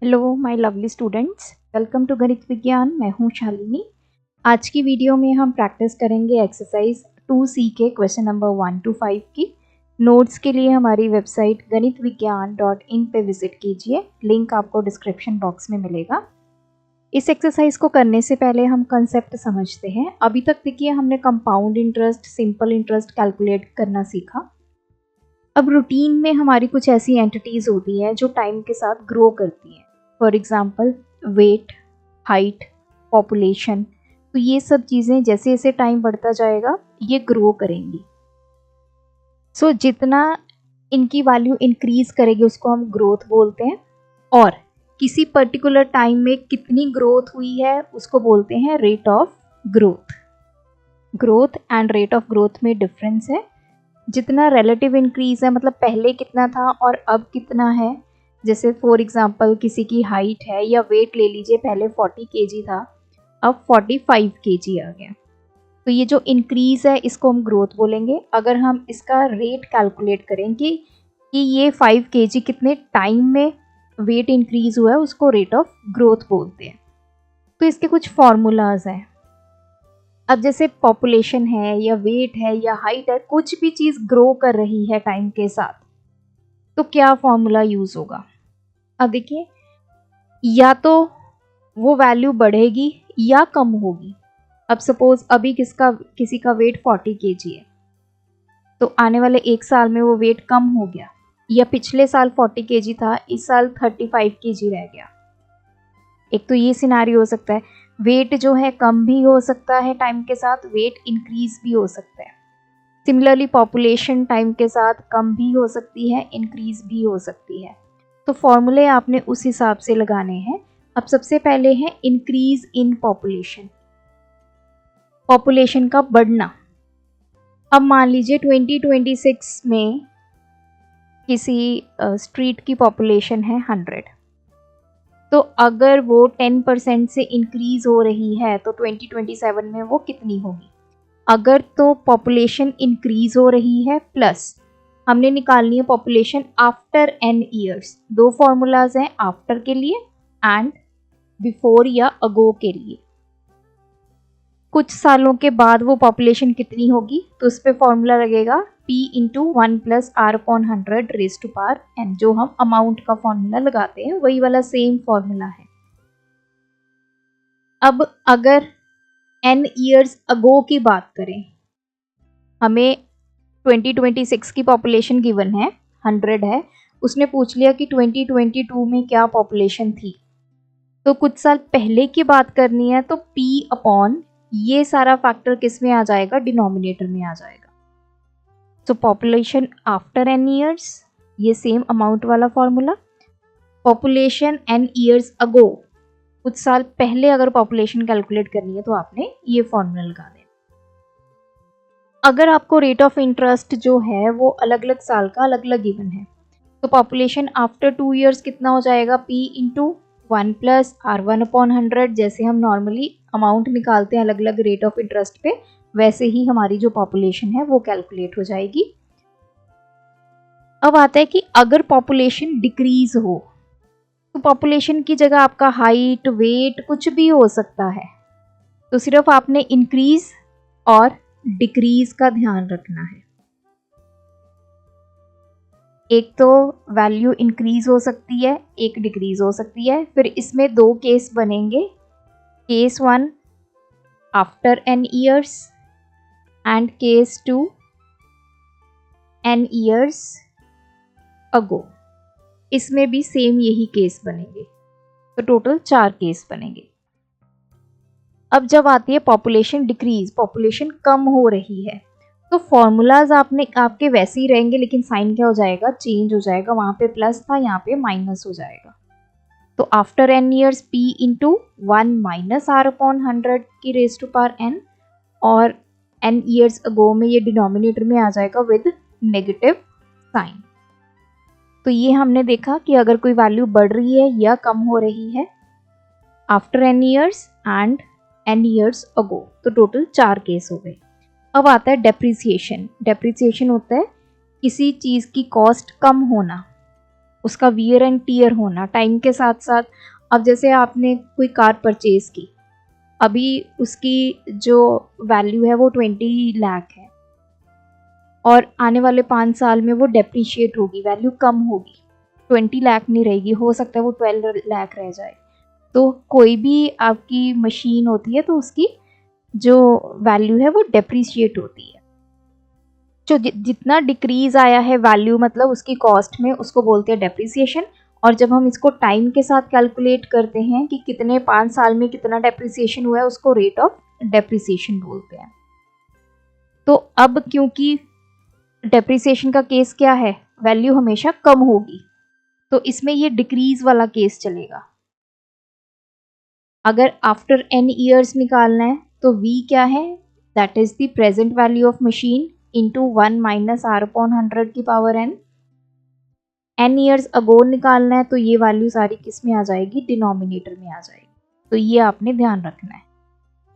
Hello my lovely students, welcome to Ganit Vigyan. मैं हूं शालिनी। आज की वीडियो में हम प्रैक्टिस करेंगे एक्सरसाइज 2C के क्वेश्चन नंबर 1 to 5 की। नोट्स के लिए हमारी वेबसाइट ganitviggyan.in पे विजिट कीजिए, लिंक आपको डिस्क्रिप्शन बॉक्स में मिलेगा। इस एक्सरसाइज को करने से पहले हम कंसेप्ट समझते हैं। अभी तक देखिए हमने compound interest, simple interest calculate करना सीखा। अब रूटीन में हमारी कुछ ऐसी एंटिटीज होती हैं जो टाइम के साथ ग्रो करती हैं। For example weight, height, population. तो ये सब चीज़ें जैसे जैसे टाइम बढ़ता जाएगा ये ग्रो करेंगी। सो जितना इनकी वैल्यू इंक्रीज करेगी उसको हम ग्रोथ बोलते हैं, और किसी पर्टिकुलर टाइम में कितनी ग्रोथ हुई है उसको बोलते हैं rate of growth. Growth and rate of growth में डिफरेंस है। जितना रिलेटिव इंक्रीज है, मतलब पहले कितना था और अब कितना है। जैसे फॉर एग्जांपल किसी की हाइट है या वेट ले लीजिए, पहले 40 kg था, अब 45 kg आ गया। तो ये जो इंक्रीज है इसको हम ग्रोथ बोलेंगे। अगर हम इसका रेट कैलकुलेट करेंगे कि ये 5 kg कितने टाइम में वेट इंक्रीज हुआ है, उसको रेट ऑफ ग्रोथ बोलते हैं। तो इसके कुछ फॉर्मूलाज हैं। अब जैसे पॉपुलेशन है या वेट है या हाइट है, कुछ भी चीज़ ग्रो कर रही है टाइम के साथ, तो क्या फॉर्मूला यूज़ होगा। अब देखिए, या तो वो वैल्यू बढ़ेगी या कम होगी। अब सपोज अभी किसी का वेट 40 kg है, तो आने वाले एक साल में वो वेट कम हो गया, या पिछले साल 40 kg था, इस साल 35 kg रह गया। एक तो ये सिनारियो हो सकता है। वेट जो है कम भी हो सकता है टाइम के साथ, वेट इंक्रीज भी हो सकता है। सिमिलरली पॉपुलेशन टाइम के साथ कम भी हो सकती है, इंक्रीज भी हो सकती है। तो फॉर्मूले आपने उस हिसाब से लगाने हैं। अब सबसे पहले है इंक्रीज इन पॉपुलेशन, पॉपुलेशन का बढ़ना। अब मान लीजिए 2026 में किसी स्ट्रीट की पॉपुलेशन है 100, तो अगर वो 10% से इंक्रीज हो रही है तो 2027 में वो कितनी होगी। अगर तो पॉपुलेशन इंक्रीज हो रही है, प्लस हमने निकालनी है पॉपुलेशन आफ्टर n ईयर्स। दो फॉर्मूलाज हैं, आफ्टर के लिए एंड बिफोर या अगो के लिए। कुछ सालों के बाद वो पॉपुलेशन कितनी होगी, तो उस पर फॉर्मूला लगेगा p into 1 plus r upon 100 raise to power n। जो हम अमाउंट का फॉर्मूला लगाते हैं वही वाला सेम फॉर्मूला है। अब अगर n ईयर्स अगो की बात करें, हमें 2026 की पॉपुलेशन गिवन है 100 है, उसने पूछ लिया कि 2022 में क्या पॉपुलेशन थी, तो कुछ साल पहले की बात करनी है, तो p अपॉन ये सारा फैक्टर किस में आ जाएगा, डिनोमिनेटर में आ जाएगा। तो पॉपुलेशन आफ्टर n ईयर्स, ये सेम अमाउंट वाला formula. Population n years ago, कुछ साल पहले अगर पॉपुलेशन कैलकुलेट करनी है तो आपने ये फॉर्मूला लगा देना। अगर आपको रेट ऑफ इंटरेस्ट जो है वो अलग अलग साल का अलग अलग गिवन है, तो पॉपुलेशन आफ्टर 2 ईयर्स कितना हो जाएगा, p into 1 plus r1 upon 100। जैसे हम नॉर्मली अमाउंट निकालते हैं अलग अलग रेट ऑफ इंटरेस्ट पे, वैसे ही हमारी जो पॉपुलेशन है वो कैलकुलेट हो जाएगी। अब आता है कि अगर पॉपुलेशन डिक्रीज हो, तो पॉपुलेशन की जगह आपका हाइट, वेट कुछ भी हो सकता है, तो सिर्फ आपने इंक्रीज और डिक्रीज का ध्यान रखना है। एक तो वैल्यू इंक्रीज हो सकती है, एक डिक्रीज हो सकती है। फिर इसमें दो केस बनेंगे, case 1 after n years and case 2 n years ago. इसमें भी सेम यही केस बनेंगे, तो टोटल 4 केस बनेंगे। अब जब आती है पॉपुलेशन डिक्रीज, पॉपुलेशन कम हो रही है, तो फॉर्मूलाज आपके वैसे ही रहेंगे, लेकिन साइन क्या हो जाएगा, चेंज हो जाएगा। वहाँ पे प्लस था, यहाँ पे माइनस हो जाएगा। तो after n years p into 1 minus r upon 100 की रेज टू पावर n, और n ईयर्स अगो में ये डिनोमिनेटर में आ जाएगा विद नेगेटिव साइन। तो ये हमने देखा कि अगर कोई वैल्यू बढ़ रही है या कम हो रही है after n years and n years ago, तो टोटल 4 केस हो गए। अब आता है डेप्रिसिएशन। डेप्रिसिएशन होता है किसी चीज़ की कॉस्ट कम होना। उसका वियर एंड टीयर होना टाइम के साथ साथ। अब जैसे आपने कोई कार परचेज की, अभी उसकी जो वैल्यू है वो 20 लाख है और आने वाले 5 साल में वो डेप्रिशिएट होगी, वैल्यू कम होगी, 20 लाख नहीं रहेगी, हो सकता है वो 12 लाख रह जाए। तो कोई भी आपकी मशीन होती है तो उसकी जो वैल्यू है वो डेप्रिशिएट होती है। जो जितना डिक्रीज आया है वैल्यू मतलब उसकी कॉस्ट में, उसको बोलते हैं डेप्रिसिएशन। और जब हम इसको टाइम के साथ कैलकुलेट करते हैं कि कितने 5 साल में कितना डेप्रिसिएशन हुआ है, उसको रेट ऑफ डेप्रिसिएशन बोलते हैं। तो अब क्योंकि डेप्रिसिएशन का केस क्या है, वैल्यू हमेशा कम होगी, तो इसमें ये डिक्रीज वाला केस चलेगा। अगर आफ्टर n ईयर्स निकालना है तो v क्या है, that is the present value of machine into 1 minus r upon 100 की power n। n years ago निकालना है तो ये वैल्यू सारी किस में आ जाएगी, डिनोमिनेटर में आ जाएगी। तो ये आपने ध्यान रखना है।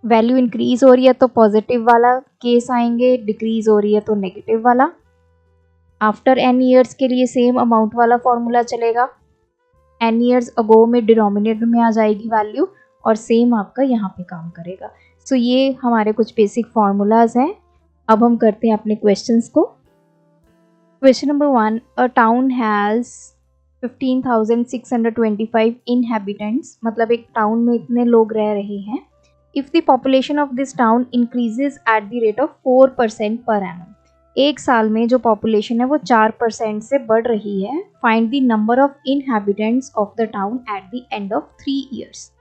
वैल्यू इंक्रीज हो रही है तो पॉजिटिव वाला केस आएंगे, डिक्रीज हो रही है तो नेगेटिव वाला। आफ्टर n ईयर्स के लिए सेम अमाउंट वाला फॉर्मूला चलेगा, n ईयर्स अगो में डिनोमिनेटर में आ जाएगी वैल्यू और सेम आपका यहाँ पे काम करेगा। सो ये हमारे कुछ बेसिक फार्मूलाज हैं। अब हम करते हैं अपने क्वेश्चंस को। Question number 1, a town has 15,625 inhabitants, मतलब एक टाउन में इतने लोग रह रहे हैं। If the population of this town increases at the rate of 4% per annum, एक साल में जो पॉपुलेशन है वो 4% से बढ़ रही है। Find the number of inhabitants of the town at the end of 3 years.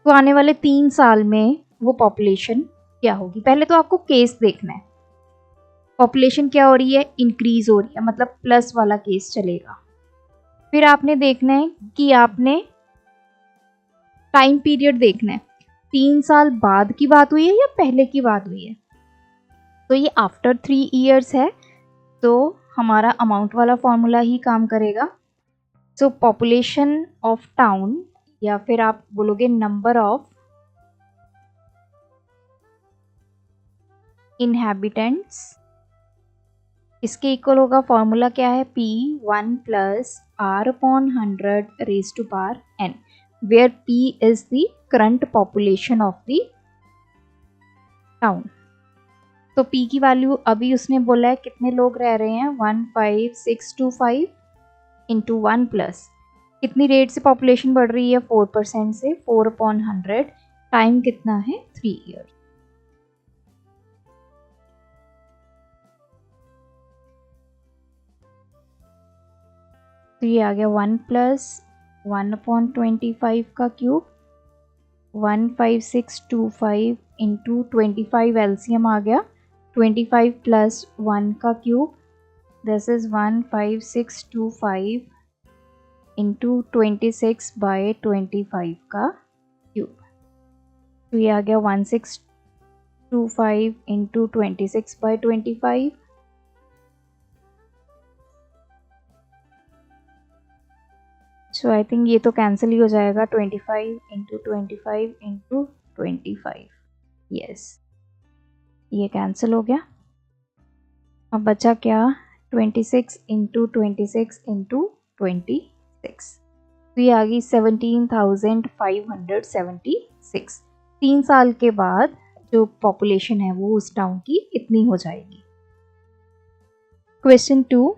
तो आने वाले 3 साल में वो पॉपुलेशन क्या होगी। पहले तो आपको केस देखना है, पॉपुलेशन क्या हो रही है, इंक्रीज हो रही है, मतलब प्लस वाला केस चलेगा। फिर आपने देखना है कि आपने टाइम पीरियड देखना है, 3 साल बाद की बात हुई है या पहले की बात हुई है। तो ये आफ्टर 3 ईयर्स है, तो हमारा अमाउंट वाला फॉर्मूला ही काम करेगा। सो पॉपुलेशन ऑफ टाउन, या फिर आप बोलोगे नंबर ऑफ इनहैबिटेंट्स, इसके इक्वल होगा, फॉर्मूला क्या है, P1 plus R upon 100 raise to power n, where P is the current population of the town. तो P की वैल्यू अभी उसने बोला है कितने लोग रह रहे हैं, 15625 इंटू 1 प्लस कितनी रेट से पॉपुलेशन बढ़ रही है, 4% से, 4 अपॉन 100, टाइम कितना है, 3 ईयर। तो ये आ गया 1 प्लस 1 अपॉन 25 का क्यूब, 15625 इंटू 25 एलसीएम आ गया, 25 प्लस 1 का cube, this is 15625 into 26 by 25 का क्यूब। तो ये आ गया 1625 into 26 by 25। So I think ये तो कैंसिल ही हो जाएगा, 25 इंटू 25 इंटू 25, यस ये कैंसिल हो गया। अब बचा क्या, 26 इंटू 26 इंटू 26, तो ये आ गई 17,576। 3 साल के बाद जो पॉपुलेशन है वो उस टाउन की इतनी हो जाएगी। Question 2,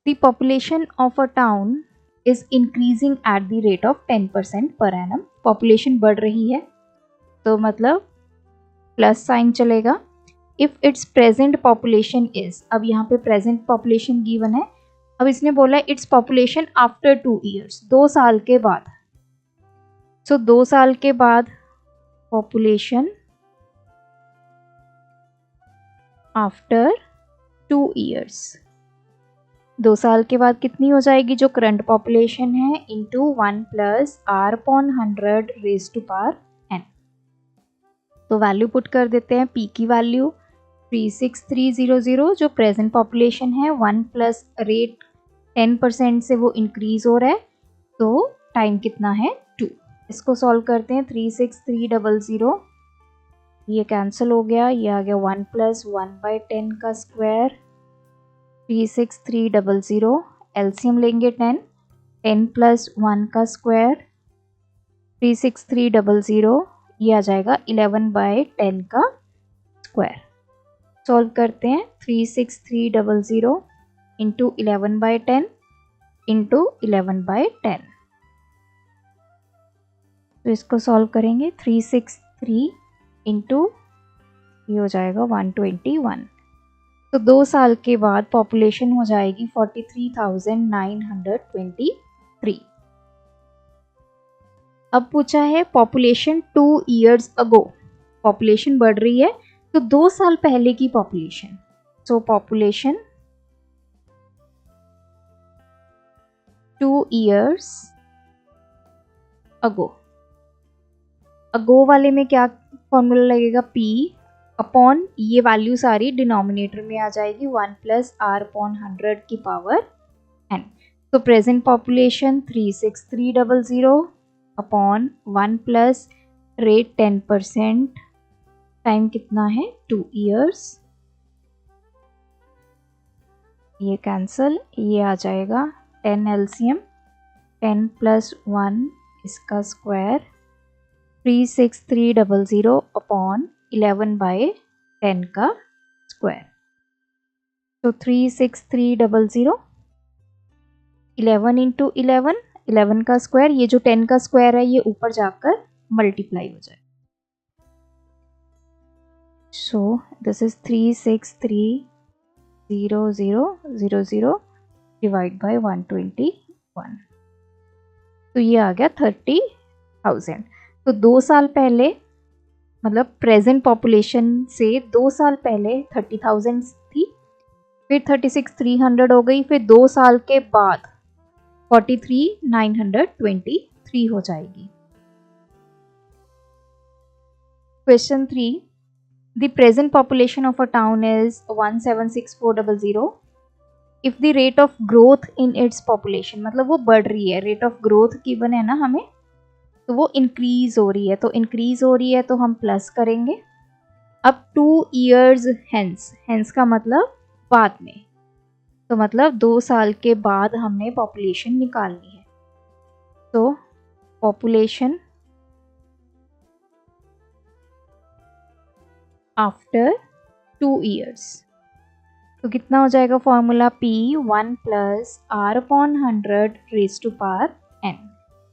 the population of a town is increasing at the rate of 10% per annum. Population बढ़ रही है तो मतलब प्लस साइन चलेगा। If it's present population is, अब यहाँ पे प्रेजेंट पॉपुलेशन गिवन है, अब इसने बोला इट्स पॉपुलेशन आफ्टर 2 ईयर्स, 2 साल के बाद। सो 2 साल के बाद पॉपुलेशन आफ्टर 2 ईयर्स, 2 साल के बाद कितनी हो जाएगी, जो करंट पॉपुलेशन है, into 1 plus R upon 100 raise to power n। तो वैल्यू पुट कर देते हैं, P की वैल्यू 36300, जो प्रेजेंट पॉपुलेशन है, 1 प्लस रेट 10% से वो इंक्रीज हो रहा है, तो टाइम कितना है, 2। इसको सॉल्व करते हैं, 36300, ये कैंसिल हो गया, ये आ गया 1 प्लस 1/10 का स्क्वायर, 36300, एलसीएम लेंगे 10, 10 प्लस 1 का स्क्वायर 36300, ये आ जाएगा 11/10 का स्क्वायर। सॉल्व करते हैं 36300 इंटू 11/10 इंटू 11/10। तो इसको सॉल्व करेंगे 363 इंटू ये हो जाएगा 121। तो 2 साल के बाद पॉपुलेशन हो जाएगी 43,923। अब पूछा है पॉपुलेशन 2 years ago, पॉपुलेशन बढ़ रही है तो 2 साल पहले की पॉपुलेशन। सो पॉपुलेशन 2 years ago, अगो वाले में क्या फॉर्मूला लगेगा, P अपॉन ये वैल्यू सारी डिनोमिनेटर में आ जाएगी 1 प्लस r अपॉन 100 की पावर n। तो present population 36300 upon 1 plus rate 10%, time कितना है 2 years, ये कैंसल, ये आ जाएगा 10 एलसीएम, 10 प्लस 1 इसका स्क्वायर 36300 अपॉन 11/10 का स्क्वायर। तो 36300 11 इंटू 11 का स्क्वायर, ये जो 10 का स्क्वायर है ये ऊपर जाकर मल्टीप्लाई हो जाए। So this is 3630000 divide by 121, तो ये आ गया 30,000। तो 2 साल पहले मतलब प्रेजेंट पॉपुलेशन से 2 साल पहले 30,000 थी, फिर 36,300 हो गई, फिर 2 साल के बाद 43,923 हो जाएगी। Question 3, the present population of a town is 176400 if the rate of growth in its population, मतलब वो बढ़ रही है, रेट ऑफ ग्रोथ गिवन है ना हमें, तो वो इंक्रीज हो रही है, तो इंक्रीज हो रही है तो हम प्लस करेंगे। अब 2 years हेंस, हेंस का मतलब बाद में, तो मतलब 2 साल के बाद हमने पॉपुलेशन निकालनी है। तो पॉपुलेशन आफ्टर 2 years, तो कितना हो जाएगा formula P 1 plus r upon 100 raise to power n।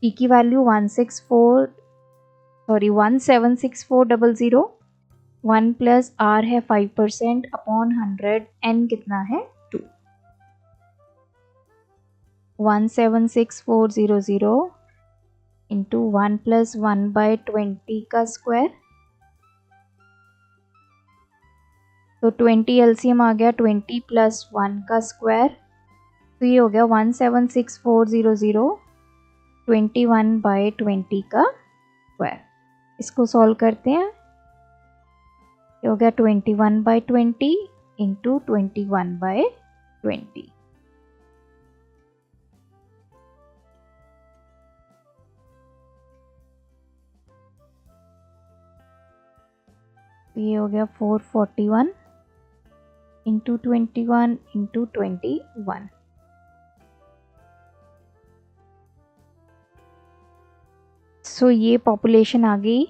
P की वैल्यू 176400, 1 प्लस r है 5% अपॉन 100, n कितना है 2। 176,400 इंटू 1 प्लस 1/20 का स्क्वायर, तो 20 एलसीएम आ गया, 20 प्लस 1 का स्क्वायर, तो ये हो गया 176,400 21/20 का स्क्वायर। इसको सॉल्व करते हैं, ये हो गया 21/20 इंटू 21/20। ये हो गया 441 इंटू 21 इंटू 21। सो ये पॉपुलेशन आ गई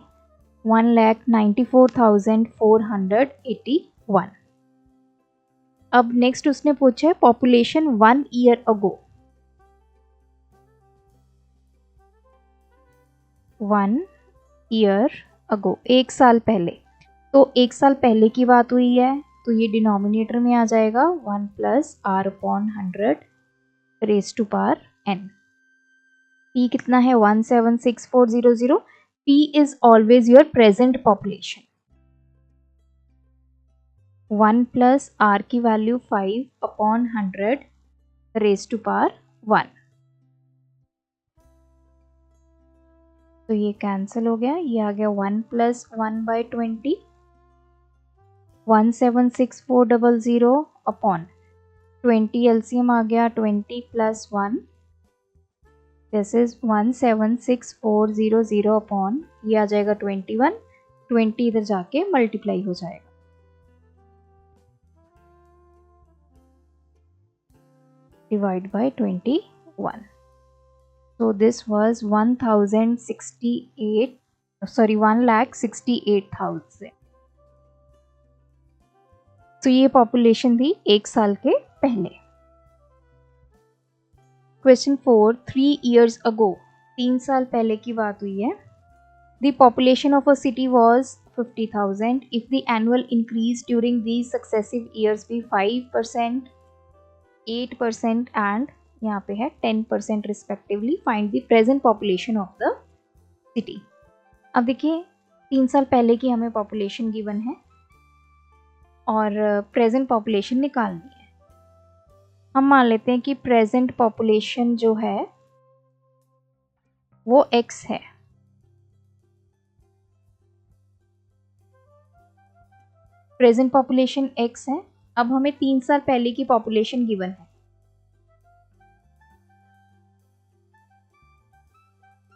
1,94,481। अब नेक्स्ट उसने पूछा है population 1 year ago, 1 year ago, 1 साल पहले। तो 1 साल पहले की बात हुई है, तो ये डिनोमिनेटर में आ जाएगा 1 plus r upon 100 raise to power n। P कितना है 176,400, P is always your present population। 1 plus r की value 5 upon 100 raise to power 1, तो ये कैंसिल हो गया, ये आ गया 1 प्लस 1/20, 176,400 अपॉन 20 एलसीएम आ गया 20 प्लस 1, दिस इज 176,400 अपॉन ये आ जाएगा 21, 20 इधर जाके मल्टीप्लाई हो divide by 21. So this was 1,68,000. तो ये पॉपुलेशन थी 1 साल के पहले. क्वेश्चन 4, 3 years ago, 3 साल पहले की बात हुई है. The population of a city was 50,000. If the annual increase during these successive years be 5%, 8% and यहाँ पे है 10% respectively, find the present population of the city. अब देखिए 3 साल पहले की हमें पॉपुलेशन गिवन है और प्रेजेंट पॉपुलेशन निकालनी है. हम मान लेते हैं कि प्रेजेंट पॉपुलेशन जो है वो x है. प्रेजेंट पॉपुलेशन x है. अब हमें 3 साल पहले की पॉपुलेशन गिवन है.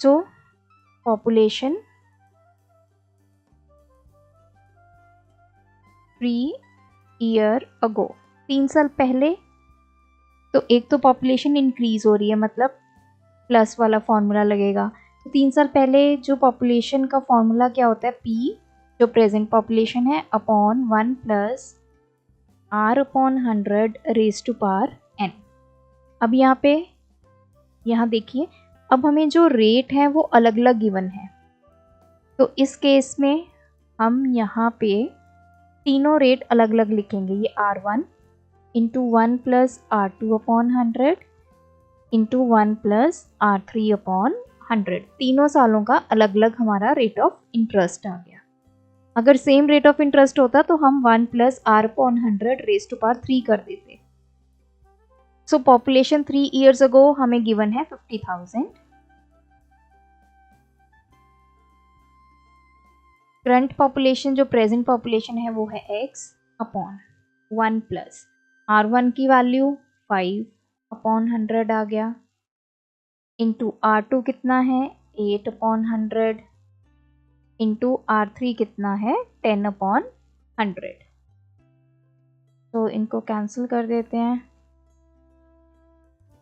तो पॉपुलेशन 3 year ago, 3 साल पहले. तो एक तो पॉपुलेशन इंक्रीज हो रही है, मतलब प्लस वाला फॉर्मूला लगेगा. तो 3 साल पहले जो पॉपुलेशन का फॉर्मूला क्या होता है, p जो प्रेजेंट पॉपुलेशन है upon 1 plus r upon 100 raise to power n. अब यहाँ देखिए, अब हमें जो रेट है वो अलग अलग गिवन है. तो इस केस में हम यहाँ पे तीनों रेट अलग अलग लिखेंगे. ये r1 into 1 plus r2 upon 100 into 1 plus r3 upon 100. तीनों सालों का अलग अलग हमारा रेट ऑफ इंटरेस्ट आ गया. अगर सेम रेट ऑफ इंटरेस्ट होता तो हम 1 plus r upon 100 raise to power 3 कर देते. सो पॉपुलेशन 3 years ago हमें गिवन है 50,000. करंट पॉपुलेशन जो प्रेजेंट पॉपुलेशन है वो है x अपॉन 1 प्लस r1 की वैल्यू 5 अपॉन 100 आ गया, इंटू r2 कितना है 8 अपॉन 100 इंटू r3 कितना है 10 अपॉन 100. तो इनको कैंसिल कर देते हैं.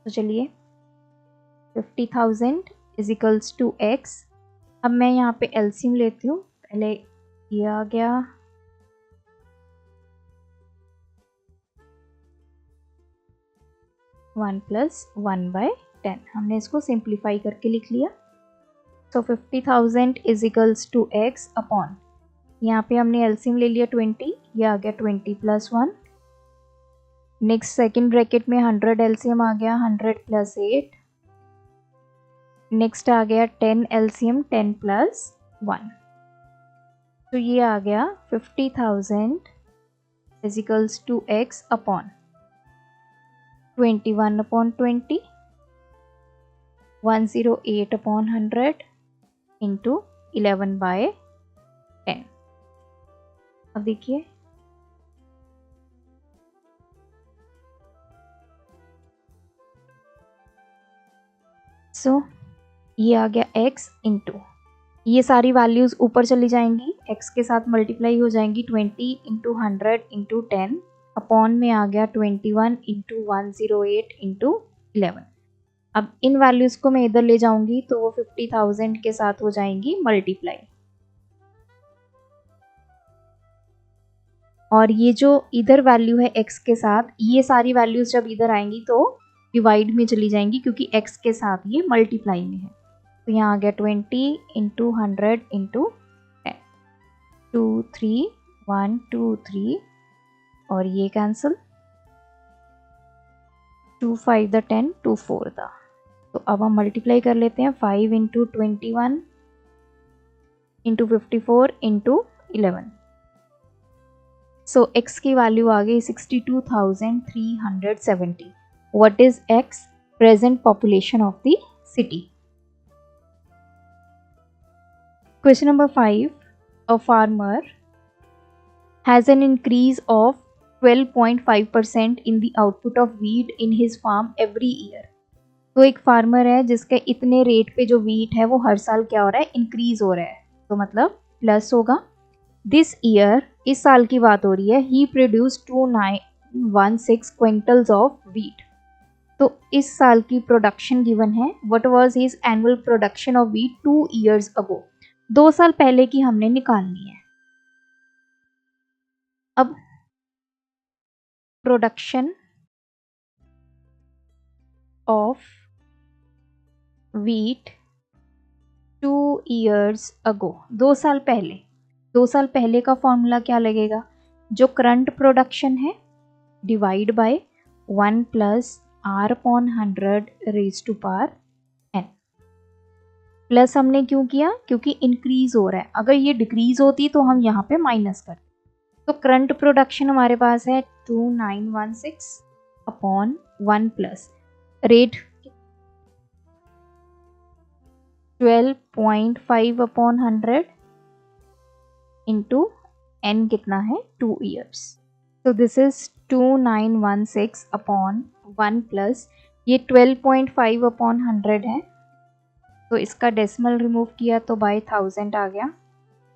तो चलिए 50,000 इज इक्वल्स टू x. अब मैं यहाँ पे एलसीएम लेती हूँ. पहले ये आ गया 1 प्लस 1 बाय 10. हमने इसको सिंप्लीफाई करके लिख लिया. So 50,000 is equals to x upon, यहाँ पे हमने एलसीएम ले लिया 20. ये आ गया 20 प्लस 1. नेक्स्ट सेकेंड ब्रैकेट में 100 एलसीएम आ गया 100 प्लस 8. नेक्स्ट आ गया 10 एलसीएम 10 प्लस 1. तो ये आ गया 50,000 is equals to x upon 21 upon 20, 108 upon 100 into 11 by 10. अब देखिए ये आ गया x इंटू, ये सारी वैल्यूज ऊपर चली जाएंगी, x के साथ मल्टीप्लाई हो जाएंगी. 20 इंटू 100 इंटू 10 अपॉन में आ गया 21 इंटू 108 इंटू 11. अब इन वैल्यूज को मैं इधर ले जाऊंगी तो वो 50,000 के साथ हो जाएंगी मल्टीप्लाई. और ये जो इधर वैल्यू है x के साथ, ये सारी वैल्यूज जब इधर आएंगी तो डिवाइड में चली जाएंगी क्योंकि x के साथ ये मल्टीप्लाई में है. तो यहाँ आ गया 20 इंटू 100 इंटू 10, 2 3 1 2 3 और ये कैंसिल, 2 5 द 10 2 4 द. तो अब हम मल्टीप्लाई कर लेते हैं. 5 इंटू 21 इंटू 54 इंटू 11. सो x की वैल्यू आ गई 62,370. What is x? Present population of the city. Question number 5. A farmer has an increase of 12.5% in the output of wheat in his farm every year. तो एक farmer है जिसके इतने rate पे जो wheat है वो हर साल क्या हो रहा है, इंक्रीज हो रहा है. तो मतलब प्लस होगा. दिस ईयर, इस साल की बात हो रही है, ही प्रोड्यूस 2916 क्विंटल्स ऑफ वीट. तो इस साल की प्रोडक्शन गिवन है, what was his annual production of wheat 2 years अगो। 2 साल पहले की हमने निकालनी है। अब प्रोडक्शन ऑफ व्हीट 2 years अगो, 2 साल पहले। 2 साल पहले का फॉर्मूला क्या लगेगा, जो करंट प्रोडक्शन है divide by 1 plus r upon 100 raise to power n। Plus हमने क्यों किया, क्योंकि इंक्रीज हो रहा है, अगर ये डिक्रीज होती तो हम यहाँ पे माइनस करते। तो करंट प्रोडक्शन हमारे पास है 2916 upon 1 plus rate 12.5 upon 100 into n कितना है 2 years। तो दिस इज 2916 अपॉन 1 प्लस ये 12.5 अपॉन 100 है, तो इसका डेसिमल रिमूव किया तो बाय 1000 आ गया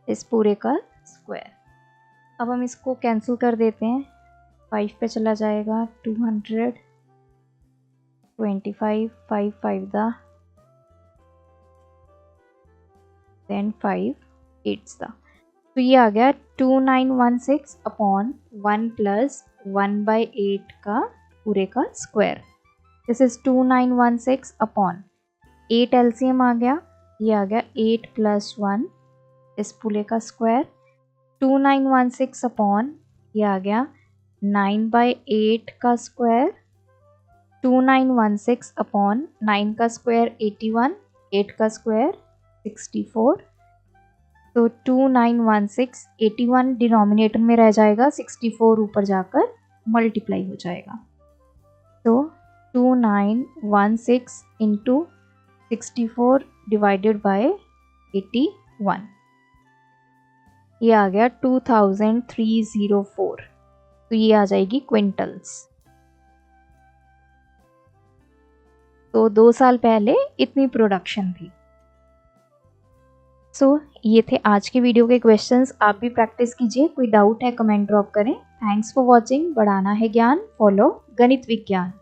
इस पूरे का स्क्वायर। अब हम इसको कैंसिल कर देते हैं, 5 पे चला जाएगा 200, 25, 5 5 दा, देन 5 8 दा, तो ये आ गया 2916 अपॉन 1 प्लस 1/8 का पूरे का square. This is 2916 upon 8 LCM आ गया, ये आ गया 8 प्लस 1 इस पूरे का स्क्वायर। 2916 अपॉन ये आ गया 9/8 का स्क्वायर। 2916 अपॉन 9 का स्क्वायर 81, 8 का स्क्वायर 64, तो 2916 81 डिनोमिनेटर में रह जाएगा, 64 ऊपर जाकर मल्टीप्लाई हो जाएगा। तो 2916 इंटू 64 डिवाइडेड बाय 81, ये आ गया 2304, तो ये आ जाएगी क्विंटल्स। तो 2 साल पहले इतनी प्रोडक्शन थी। सो ये थे आज के वीडियो के क्वेश्चंस, आप भी प्रैक्टिस कीजिए, कोई डाउट है कमेंट ड्रॉप करें। Thanks for watching. बढ़ाना है ज्ञान, फॉलो गणित विज्ञान।